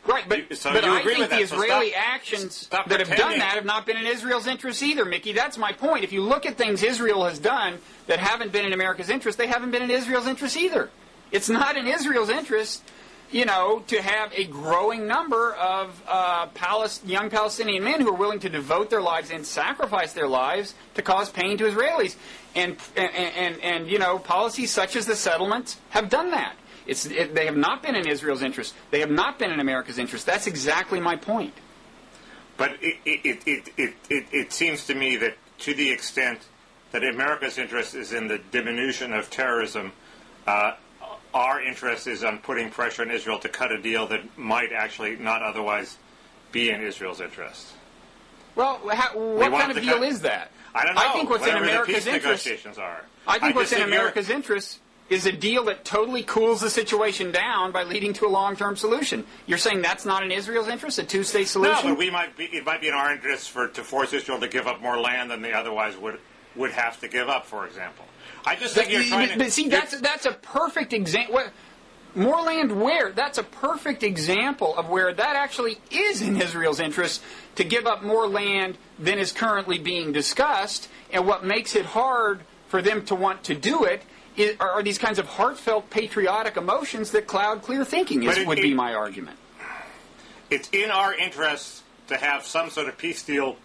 Right, but I think the Israeli actions that have done that have not been in Israel's interest either, Mickey. That's my point. If you look at things Israel has done that haven't been in America's interest, they haven't been in Israel's interest either. It's not in Israel's interest, to have a growing number of young Palestinian men who are willing to devote their lives and sacrifice their lives to cause pain to Israelis. And policies such as the settlements have done that. They have not been in Israel's interest. They have not been in America's interest. That's exactly my point. But it seems to me that to the extent that America's interest is in the diminution of terrorism, our interest is on putting pressure on Israel to cut a deal that might actually not otherwise be in Israel's interest. Well, what kind of deal is that? I don't know. I think what's in America's interest. I think what's in America's interest is a deal that totally cools the situation down by leading to a long-term solution. You're saying that's not in Israel's interest, a two-state solution? No, but it might be in our interest to force Israel to give up more land than they otherwise would have to give up, for example. I just think you're trying to... But see, that's a perfect example. More land where? That's a perfect example of where that actually is in Israel's interest to give up more land than is currently being discussed, and what makes it hard for them to want to do it are these kinds of heartfelt patriotic emotions that cloud clear thinking would be my argument. It's in our interest to have some sort of peace deal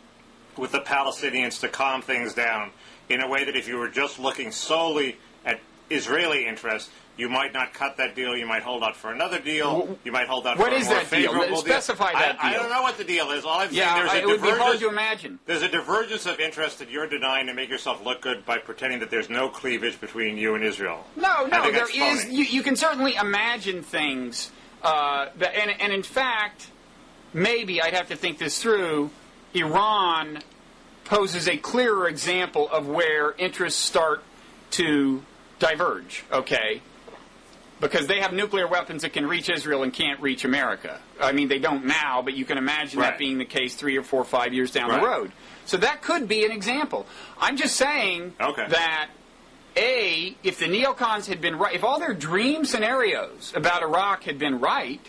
with the Palestinians to calm things down in a way that if you were just looking solely at Israeli interests, you might not cut that deal. You might hold out for another deal. You might hold out for a more favorable deal. Specify that deal. I don't know what the deal is. All I'm saying it would be hard to imagine. There's a divergence of interest that you're denying to make yourself look good by pretending that there's no cleavage between you and Israel. No, there is. You can certainly imagine things. And in fact, maybe I'd have to think this through. Iran poses a clearer example of where interests start to diverge. Okay. Because they have nuclear weapons that can reach Israel and can't reach America. I mean, they don't now, but you can imagine that being the case 3 or 4 or 5 years down the road. So that could be an example. I'm just saying that, if the neocons had been right, if all their dream scenarios about Iraq had been right,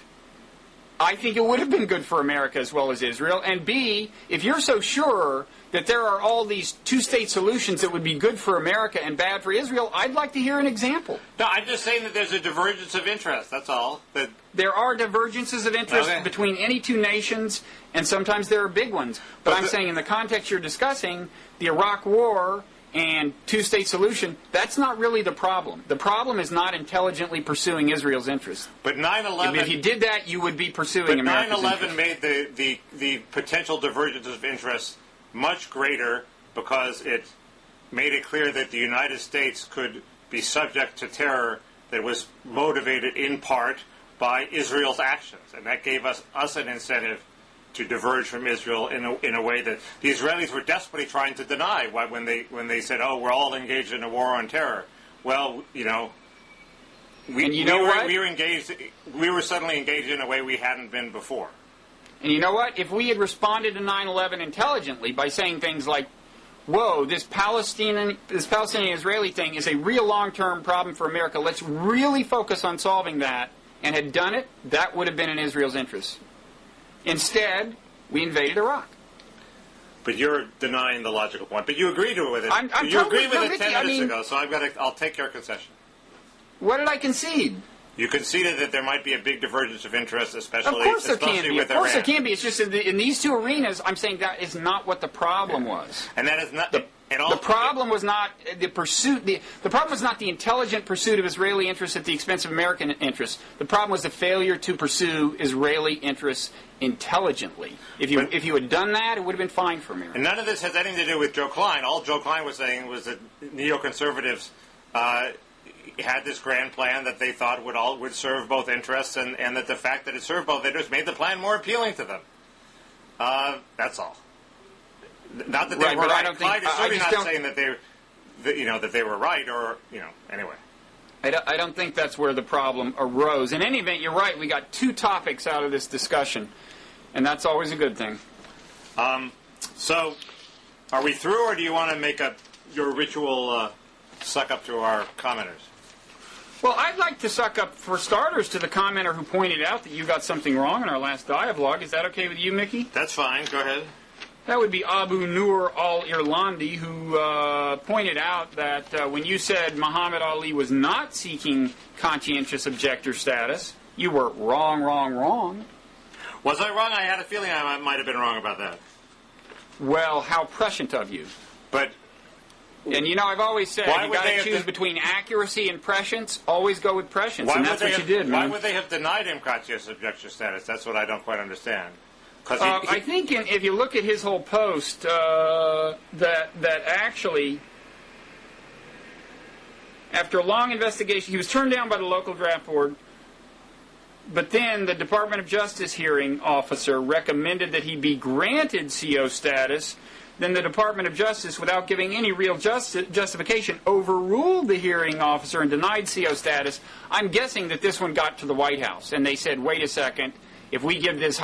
I think it would have been good for America as well as Israel. And B, if you're so sure that there are all these two-state solutions that would be good for America and bad for Israel, I'd like to hear an example. No, I'm just saying that there's a divergence of interest, that's all. There are divergences of interest between any two nations, and sometimes there are big ones. But I'm saying in the context you're discussing, the Iraq War and two-state solution, that's not really the problem. The problem is not intelligently pursuing Israel's interests. But 9/11... If you did that, you would be pursuing America's interests. But 9/11 made the potential divergences of interest much greater because it made it clear that the United States could be subject to terror that was motivated in part by Israel's actions. And that gave us an incentive to diverge from Israel in a way that the Israelis were desperately trying to deny when they said, "Oh, we're all engaged in a war on terror." Well, we were suddenly engaged in a way we hadn't been before. And you know what? If we had responded to 9/11 intelligently by saying things like, "Whoa, this Palestinian-Israeli thing is a real long-term problem for America. Let's really focus on solving that," and had done it, that would have been in Israel's interest. Instead, we invaded Iraq. But you're denying the logical point. But you agreed with it. You agreed with it 10 minutes ago, so I'll take your concession. What did I concede? You conceded that there might be a big divergence of interest, especially with Iran. Of course there can be. It's just in these two arenas, I'm saying that is not what the problem was. And that is not... The problem was not the pursuit. The problem was not the intelligent pursuit of Israeli interests at the expense of American interests. The problem was the failure to pursue Israeli interests intelligently. If you had done that, it would have been fine for America. And none of this has anything to do with Joe Klein. All Joe Klein was saying was that neoconservatives had this grand plan that they thought would serve both interests, and that the fact that it served both interests made the plan more appealing to them. That's all. Not that they were right. Klein is certainly not saying that they were right, or anyway. I don't think that's where the problem arose. In any event, you're right. We got 2 topics out of this discussion, and that's always a good thing. So, are we through, or do you want to make your ritual suck up to our commenters? Well, I'd like to suck up, for starters, to the commenter who pointed out that you got something wrong in our last dialogue. Is that okay with you, Mickey? That's fine. Go ahead. That would be Abu Nur al-Irlandi, who pointed out that when you said Muhammad Ali was not seeking conscientious objector status, you were wrong, wrong, wrong. Was I wrong? I had a feeling I might have been wrong about that. Well, how prescient of you. But... And, you know, I've always said, you got to choose between accuracy and prescience. Always go with prescience, and that's what you did, man. Why would they have denied him conscientious objector status? That's what I don't quite understand. I think if you look at his whole post, that actually, after a long investigation, he was turned down by the local draft board, but then the Department of Justice hearing officer recommended that he be granted CO status. Then the Department of Justice, without giving any real justification, overruled the hearing officer and denied CO status. I'm guessing that this one got to the White House, and they said, wait a second, if we give this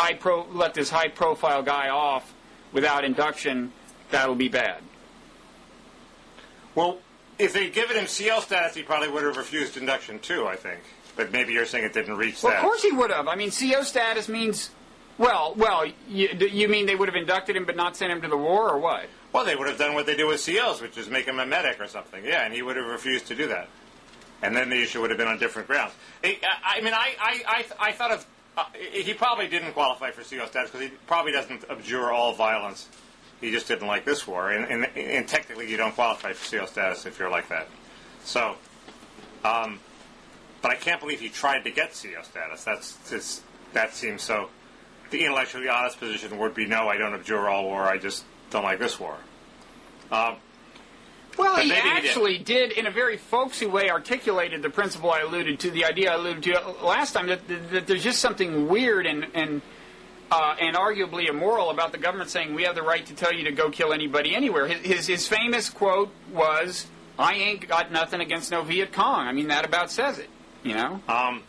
let this high-profile guy off without induction, that'll be bad. Well, if they'd given him CO status, he probably would have refused induction too, I think. But maybe you're saying it didn't reach that. Well, of course he would have. I mean, CO status means... Well, you mean they would have inducted him but not sent him to the war, or what? Well, they would have done what they do with COs, which is make him a medic or something. Yeah, and he would have refused to do that. And then the issue would have been on different grounds. I thought of... he probably didn't qualify for CO status because he probably doesn't abjure all violence. He just didn't like this war. And technically you don't qualify for CO status if you're like that. So, but I can't believe he tried to get CO status. That seems so... The intellectually honest position would be, no, I don't abjure all war, I just don't like this war. Well, he actually did, in a very folksy way, articulated the principle I alluded to, the idea I alluded to last time, that there's just something weird and arguably immoral about the government saying, we have the right to tell you to go kill anybody anywhere. His famous quote was, I ain't got nothing against no Viet Cong. I mean, that about says it, you know? I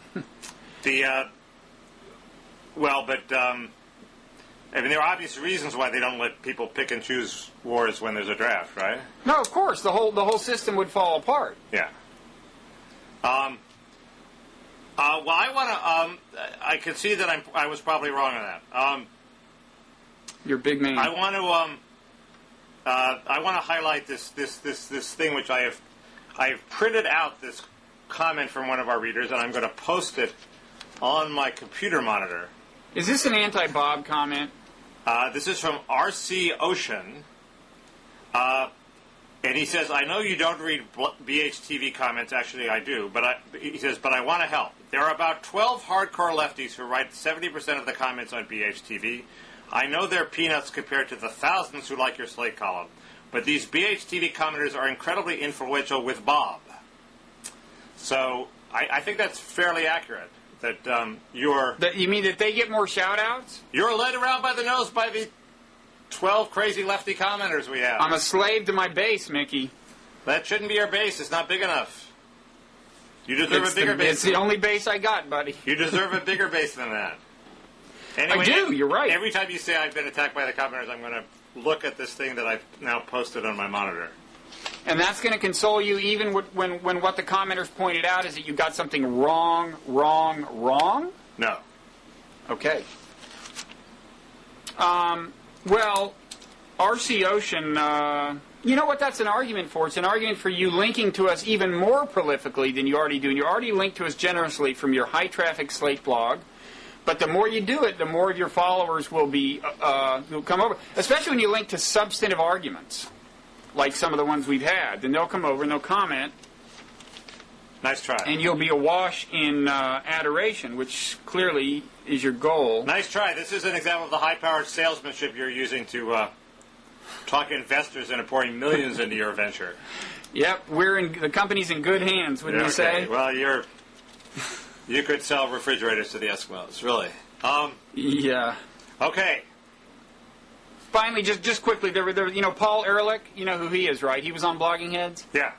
mean, there are obvious reasons why they don't let people pick and choose wars when there's a draft, right? No, of course. The whole system would fall apart. Yeah. Well, I want to... I can see that I was probably wrong on that. You're a big man. I want to highlight this thing which I have printed out this comment from one of our readers, and I'm going to post it on my computer monitor. Is this an anti-Bob comment? This is from R.C. Ocean. And he says, I know you don't read BHTV comments. Actually, I do. He says, but I want to help. There are about 12 hardcore lefties who write 70% of the comments on BHTV. I know they're peanuts compared to the thousands who like your Slate column. But these BHTV commenters are incredibly influential with Bob. So I think that's fairly accurate. You mean that they get more shout-outs? You're led around by the nose by the 12 crazy lefty commenters we have. I'm a slave to my base, Mickey. That shouldn't be your base. It's not big enough. You deserve a bigger base. It's the only base I got, buddy. You deserve a bigger base than that. Anyway, I do. You're right. Every time you say I've been attacked by the commenters, I'm going to look at this thing that I've now posted on my monitor. And that's going to console you even when what the commenters pointed out is that you got something wrong? No. Okay. Well, R.C. Ocean, you know what that's an argument for? It's an argument for you linking to us even more prolifically than you already do. And you already link to us generously from your high-traffic Slate blog. But the more you do it, the more of your followers will come over. Especially when you link to substantive arguments, like some of the ones we've had. Then they'll come over and they'll comment. Nice try. And you'll be awash in adoration, which clearly is your goal. Nice try. This is an example of the high-powered salesmanship you're using to talk investors into pouring millions into your venture. Yep, the company's in good hands, wouldn't you say? Well, you could sell refrigerators to the Eskimos, really. Yeah. Okay. Finally, just quickly, there, Paul Ehrlich, you know who he is, right? He was on Blogging Heads? Yeah.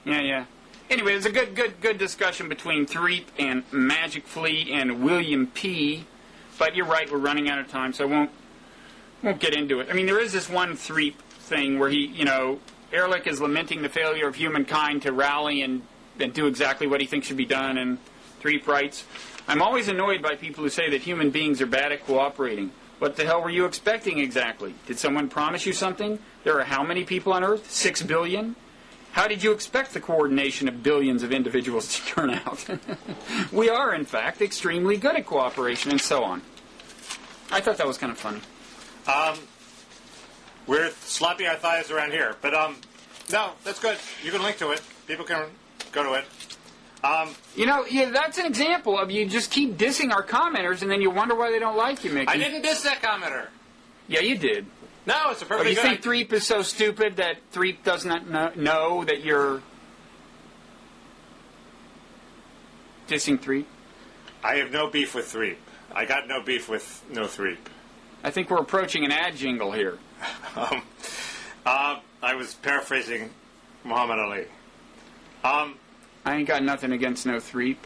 Yeah. Anyway, there's a good discussion between Threep and Magic Fleet and William P. But you're right, we're running out of time, so I won't get into it. I mean, there is this one Threep thing where Ehrlich is lamenting the failure of humankind to rally and do exactly what he thinks should be done. And Threep writes, I'm always annoyed by people who say that human beings are bad at cooperating. What the hell were you expecting exactly? Did someone promise you something? There are how many people on Earth? 6 billion? How did you expect the coordination of billions of individuals to turn out? We are, in fact, extremely good at cooperation, and so on. I thought that was kind of funny. We're sloppy our thighs around here, but no, that's good. You can link to it. People can go to it. That's an example of you just keep dissing our commenters, and then you wonder why they don't like you, Mickey. I didn't diss that commenter. Yeah, you did. No, it's a perfectly you good... think Threep is so stupid that Threep does not know that you're dissing Threep? I have no beef with Threep. I got no beef with no Threep. I think we're approaching an ad jingle here. I was paraphrasing Muhammad Ali. I ain't got nothing against no Threep.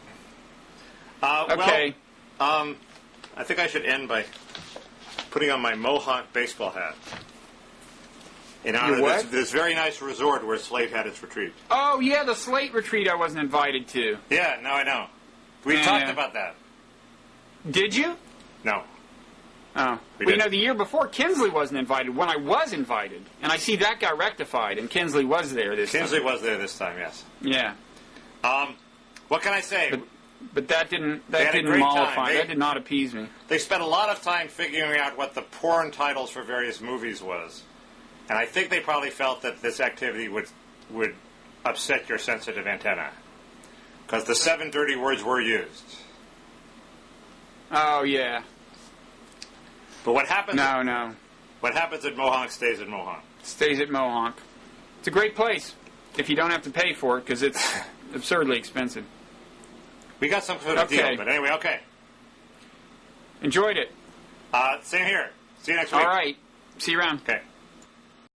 Okay. Well, I think I should end by putting on my Mohawk baseball hat. In honor of this very nice resort where Slate had its retreat. Oh, yeah, the Slate retreat I wasn't invited to. Yeah, no, I know. We talked about that. Did you? No. Oh. The year before, Kinsley wasn't invited when I was invited. And I see that got rectified, and Kinsley was there this time. Kinsley was there this time, yes. Yeah. What can I say? But that didn't mollify. That did not appease me. They spent a lot of time figuring out what the porn titles for various movies was. And I think they probably felt that this activity would upset your sensitive antenna. Because the 7 dirty words were used. Oh, yeah. But what happens... No. What happens at Mohawk stays at Mohawk. Stays at Mohawk. It's a great place if you don't have to pay for it, because it's absurdly expensive. We got some sort of deal, but anyway, okay. Enjoyed it. Same here. See you next week. All right. See you around. Okay.